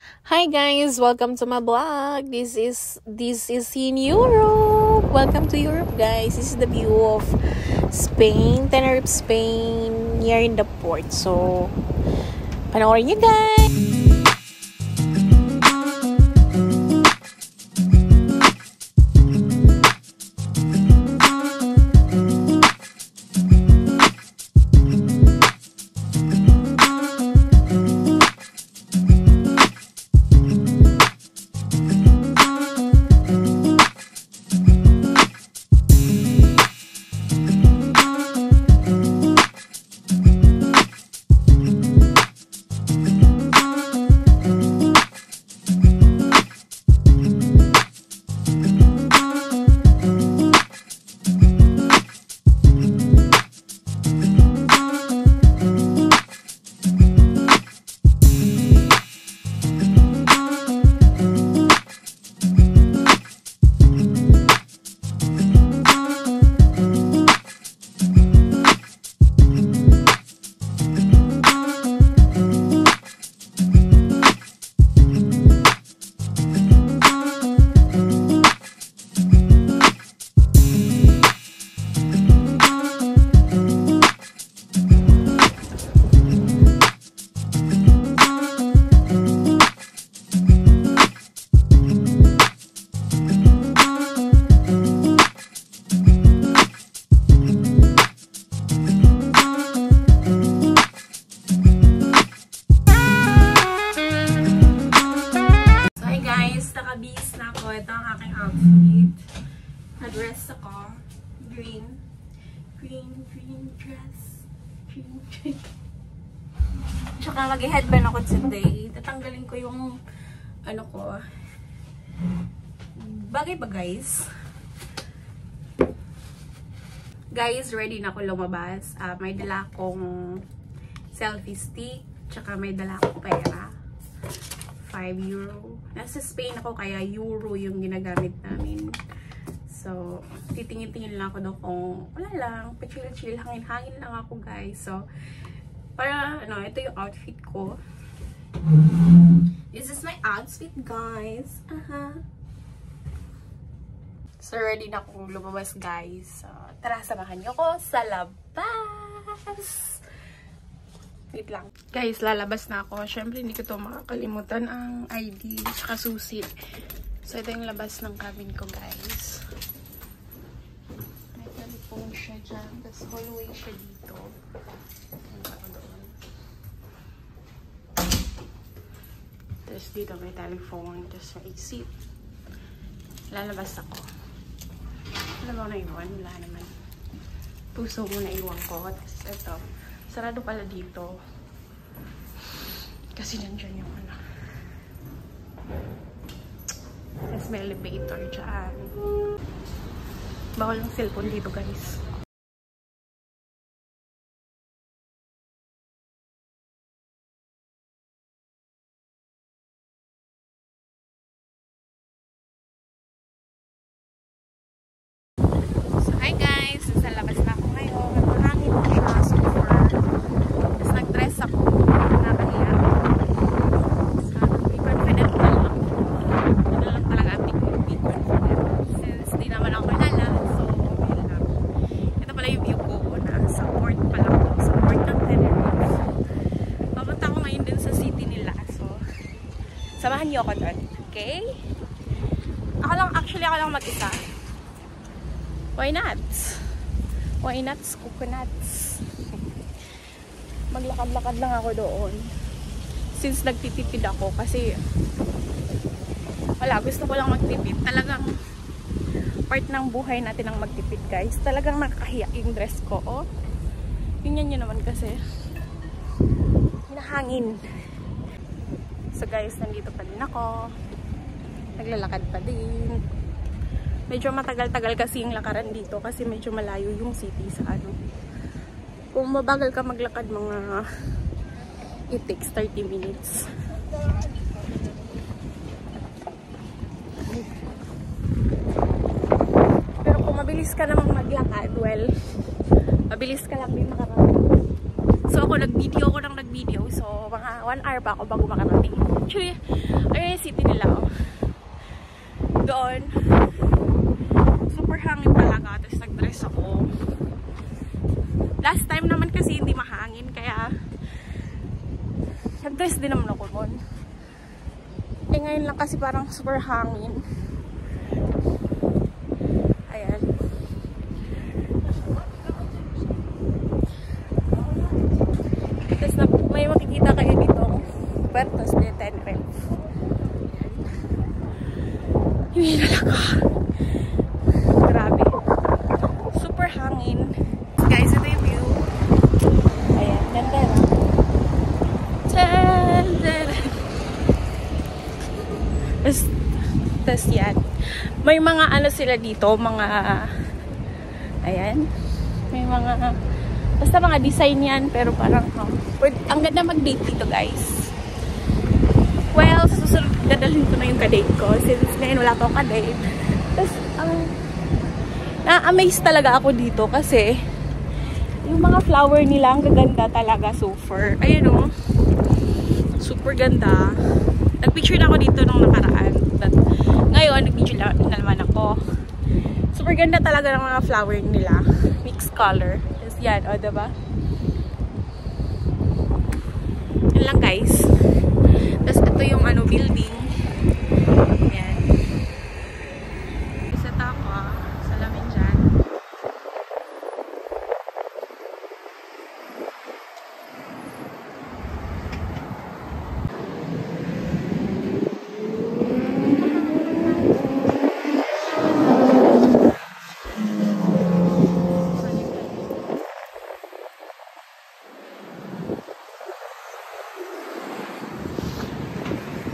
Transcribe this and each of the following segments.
Hi guys, welcome to my vlog. This is in Europe. Welcome to Europe, guys. This is the view of Spain, Tenerife, Spain, here in the port. So, panoorin niyo, guys. Ito ang aking outfit. Na-dress ako. Green dress. Green. Tsaka mag-headband ako today. Tatanggalin ko yung ano ko. Bagay ba, guys? Guys, ready na ako lumabas. May dala akong selfie stick. Tsaka may dala akong pera. 5 euro. Nasa Spain ako kaya euro yung ginagamit namin. So, titingin-tingin lang ako doon kung wala lang, pa-chill-chill, hangin-hangin lang ako, guys. So, para, ano, ito yung outfit ko. This is my outfit, guys. So, ready na akong lumabas, guys. So, tara, samahan niyo ko sa labas! Wait lang. Guys, lalabas na ako. Siyempre, hindi ko to makakalimutan ang ID at susi. So, ito yung labas ng cabin ko, guys. May telephone siya dyan. Tapos, hallway siya dito. Tapos, dito may telephone. Tapos, may seat. Lalabas ako. Wala ba na iwan? Wala naman. Puso mo na iwan ko. Tapos, ito. Sarado pala dito. Kasi nandyan yung ano. Tapos may elevator dyan. Bawal ng cellphone dito, guys. So, hi guys! Nasa labas na ako ngayon. Mahangin na siya. Super. Tapos nag-dress ako. Nakakahiya. So, be confident na lang. Ano lang talaga ating be confident. Since di naman ako kilala. So, yun lang. Ito pala yung view ko na sa port pala ko. Sa port ng Tenerife. Papunta ako ngayon din sa city nila. So, samahan niyo ako doon. Okay? Actually ako lang mag-isa. Why not? Why not? Coconuts. Maglakad-lakad lang ako doon. Since nagtitipid ako. Kasi, wala. Gusto ko lang magtipid. Talagang, part ng buhay natin ang magtipid, guys. Talagang nakakahiya yung dress ko. Oh. Tingnan nyo naman kasi. Nahangin. So, guys, nandito pa din ako. Naglalakad pa din. Medyo matagal-tagal kasi yung lakaran dito kasi medyo malayo yung city sa ano. Kung mabagal ka maglakad, mga it takes 30 minutes. Pero kung mabilis ka namang maglakad, well, mabilis ka lang din makarating. So, So ako nag-video So mga 1 hour pa ako bago makarating. Actually, ayun yung city nila. Oh. Doon. Super hangin talaga. Tapos nag-dress ako. Last time naman kasi hindi mahangin. Kaya nag-dress din naman ako nun. Eh ngayon lang kasi parang super hangin. Ayan. Tapos may makikita kayo dito. Bertos de Tenerife. Hindi talaga. Grabe. Super hangin. Guys, ito yung view. Ayan, ganda na. Tapos yan. May mga ano sila dito, mga ayan. May mga basta mga design yan, pero parang ang ganda mag-date dito, guys. Well, susunod dadalhin ko na yung ka-date ko since ngayon wala akong ka-date. Tapos na-amaze talaga ako dito kasi yung mga flower nila ang gaganda talaga, super. Ayun o. Super ganda. Nag-picture na ako dito nung nakaraan. But ngayon, nag-picture na naman ako. Super ganda talaga ng mga flower nila. Mixed color. Tapos yan, o, diba? Yan lang, guys. Tapos ito yung ano, building. Yan. Isa ako, salamin dyan.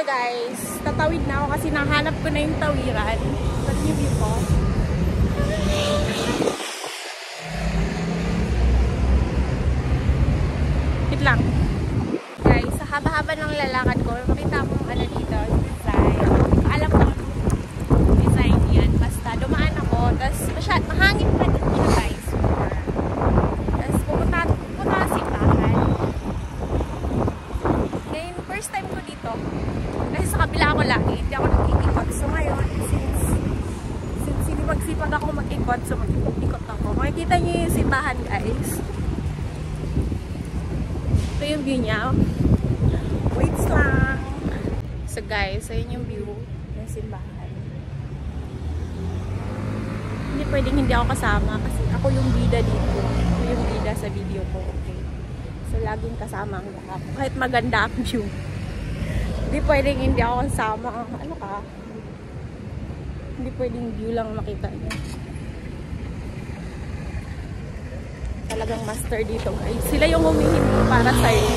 Guys, tatawid na ako kasi nahanap ko na yung tawiran. Pati yung view ko. Wait lang. Guys, sa haba-haba ng lalakad ko, makita ko ano dito, design. Alam ko design yan. Basta dumaan ako, tapos mahangin pa dito siya, guys. Tapos pupunta simbahan. Ngayon, first time ko dito. Kasi sa kabila ako lagi, hindi ako nag-ikot. So ngayon, since hindi magsipag ako mag-ikot, so mag-ikot ako. Makikita niyo yung simbahan, guys. Ito yung view niya. Wait lang. So guys, ayun yung view ng simbahan. Hindi pwedeng hindi ako kasama kasi ako yung bida dito. Ako yung bida sa video ko, okay? So laging kasama ang lahat. Kahit maganda ang view. Hindi pwedeng hindi ako kasama. Ano ka? Hindi pwedeng view lang makita niyo. Talagang master dito, guys. Sila yung humihingi para sa'yo.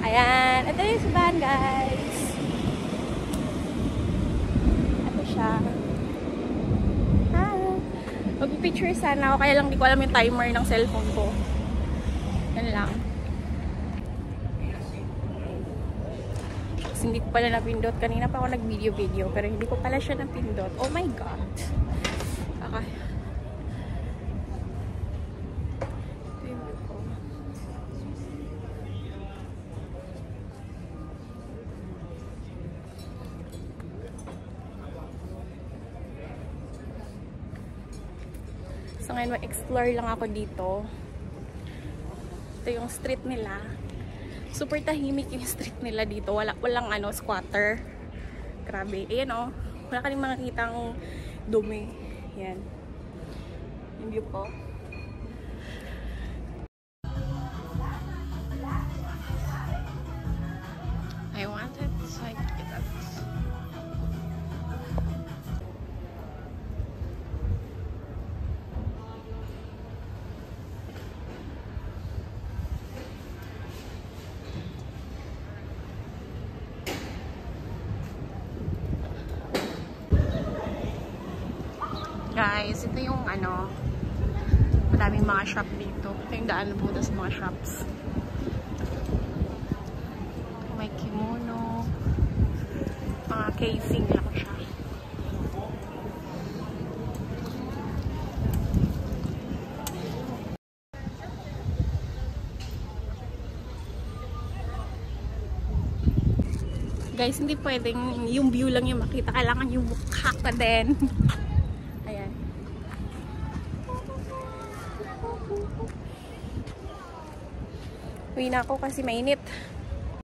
Ayan. Ito yung simbahan, guys. Ito siya. Mag-picture sana ako. Kaya lang di ko alam yung timer ng cellphone ko. Yan lang. Hindi ko pala napindot. Kanina pa ako nag-video pero hindi ko pala siya napindot. Oh my god. Okay. So ngayon ma-explore lang ako dito. Ito yung street nila. Super tahimik yung street nila dito. Walang ano, squatter. Grabe. Ayan o. Wala ka rin makikitang dumi. Yan. Yung view ko. I wanted so I could get that. Guys, ito yung ano, madaming mga shop dito. Ito yung daan po sa mga shops. May kimono, mga casing lang siya. Guys, hindi pwedeng yung view lang yung makita. Kailangan yung mukha ka din. Ayan. Uwi na ako kasi mainit.